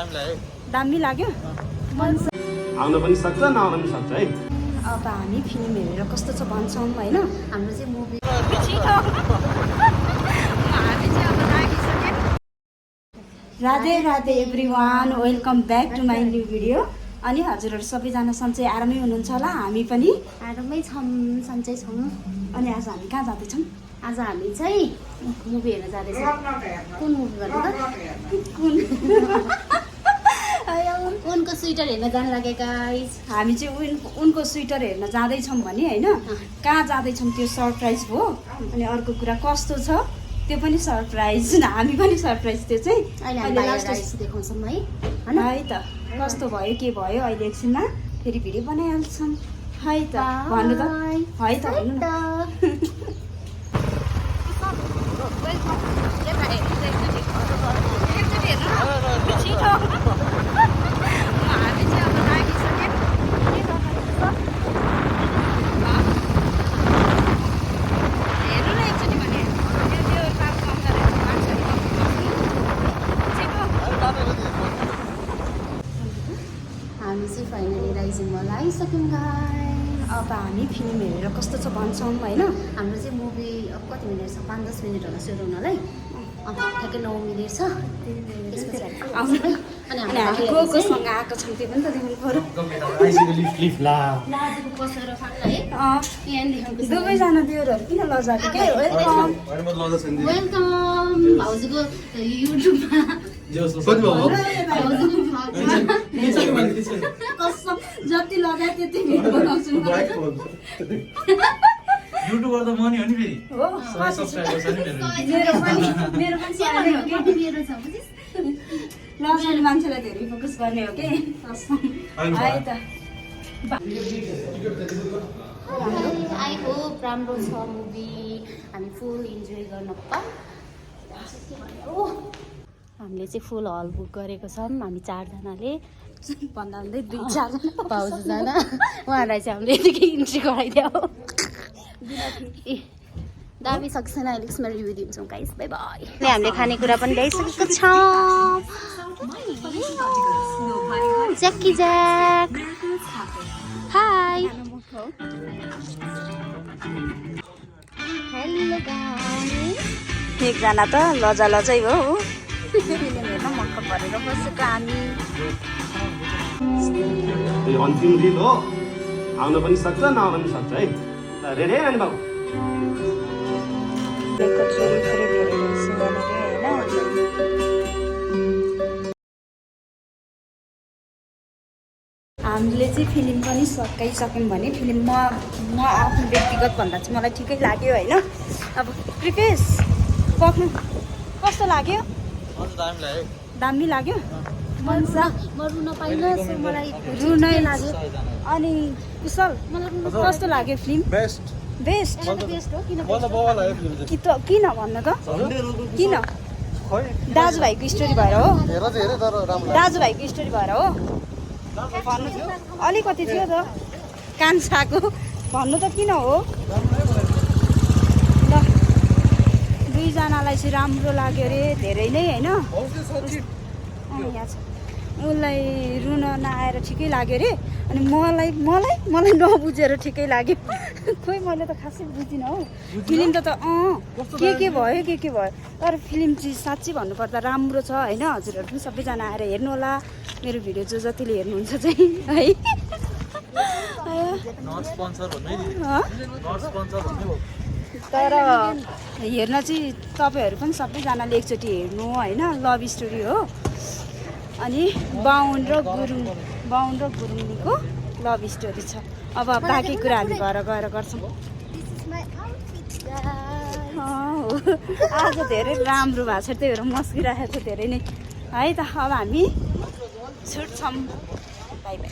दामी लाग्यो आउन पनि सक्छ नआउन पनि सक्छ है। अब हामी फिल्म हेरेर कस्तो छ भन्छौँ होइन। हाम्रो चाहिँ movie Radhe Radhe everyone, welcome back to my new video. अनि हजुरहरू सबैजना सन्चै आरामै हुनुहुन्छ होला, हामी पनि आरामै छौँ, सन्चै छौँ। अनि आज हामी कहाँ जाँदैछौँ? आज हामी चाहिँ मुभी हेर्न जाँदैछौँ। कुन मुभी भन्नु त? उनको स्वेटर हेर्न जान लाग्यो गाइस। हामी चाहिँ उनको स्वेटर हेर्न जाँदैछौँ भने होइन, कहाँ जाँदैछौँ त्यो सरप्राइज हो। अनि अर्को कुरा कस्तो छ त्यो पनि सरप्राइज, हामी पनि सरप्राइज। त्यो चाहिँ अहिले लास्ट देखाउँछौँ है है त। कस्तो भयो के भयो अहिले एकछिनमा फेरि भिडियो बनाइहाल्छौँ है त। भन्नु त है त, भन्नु न। हामी चाहिँ फाइनली राइजिङमा आइसक्यौँ गाइस। अब हामी फिल्म हेरेर कस्तो छ भन्छौँ होइन। हाम्रो चाहिँ मुभी अब कति मिनट छ? 5-10 मिनट होला सुरु हुनलाई। ठ्याक्कै 9 मिनट छ। अनि हामी कोसँग आएको छौँ त्यो पनि त देखाउनु पऱ्यो। दुवैजना देउरहरू किन लजाएको के? Welcome welcome. भाउजूको युट्युबमा कसम जति लगाए त्यति भिडियो बनाउँछु युट्युबर त म नि हो नि फेरि। हो। 100 सब्स्क्राइबर छ नि मेरो पनि सानो हो कि। मेरो छ बुझिस? नजाने मान्छेलाई धेरै फोकस गर्ने हो कि कसम है त। आई होप राम्रो छ मुभी, हामी फुल इन्जोय गर्न पाऊँ। हामीले चाहिँ फुल हल बुक गरेको छौँ, हामी 4जनाले भन्दा भन्दै 2-4जना पाउँछजना। उहाँहरूलाई चाहिँ हामीले यतिकै इन्ट्री गराइदियो। दामी सक्सेना एलेक्समा रिभ्यू दिन्छौँ गाइस। By by. हामीले खानेकुरा पनि ल्याइसकेको छौँ। Jackie jack high. Hello guys. एकजना त लजा लजै हो फिल्म हेर्न मक्क परेर बसेको हामी। यो अन्तिम दिन हो, आउन पनि सक्छ नआउन पनि सक्छ है। रेडी है नानी बाबु? छोरी छोरी धेरै रहेछ होइन। हामीले चाहिँ फिल्म पनि सकाइसक्यौँ भने फिल्म म आफ्नो व्यक्तिगत भन्दा चाहिँ मलाई ठिकै लाग्यो होइन। अब कृपेश पक्नु कस्तो लाग्यो? दामी लाग्यो। म रुन पाइनँ, मलाई रुनै लाग्यो। अनि कुशल कस्तो लाग्यो फिल्म? बेस्ट बेस्ट बेस्ट हो। किन किन भन्नु त? किन? दाजुभाइको स्टोरी भएर हो? दाजुभाइको स्टोरी भएर हो? भन्नु अलिकति थियो त कान्छाको, भन्नु त किन हो? ल 2जनालाई चाहिँ राम्रो लाग्यो अरे धेरै नै होइन। यहाँ छ उसलाई रुन नआएर ठिकै लाग्यो अरे। अनि मलाई नबुझेर ठिकै लाग्यो। खोइ मैले त खासै बुझिनँ हौ फिल्म त के भयो के भयो। तर फिल्म चाहिँ साँच्चै भन्नुपर्दा राम्रो छ होइन। हजुरहरू पनि सबैजना आएर हेर्नु होला मेरो भिडियो जो जतिले हेर्नुहुन्छ चाहिँ है। तर हेर्न चाहिँ तपाईँहरू पनि सबैजनाले एकचोटि हेर्नु होइन। लभ स्टोरी हो। अनि बाहुन र गुरुङको लभ स्टोरी छ। अब बाँकी कुरा हामी घर गएर गर्छौँ। आज धेरै राम्रो भएको छ, त्यही भएर मस्किरहेको छ धेरै नै है त। अब हामी छुट्छौँ। By by.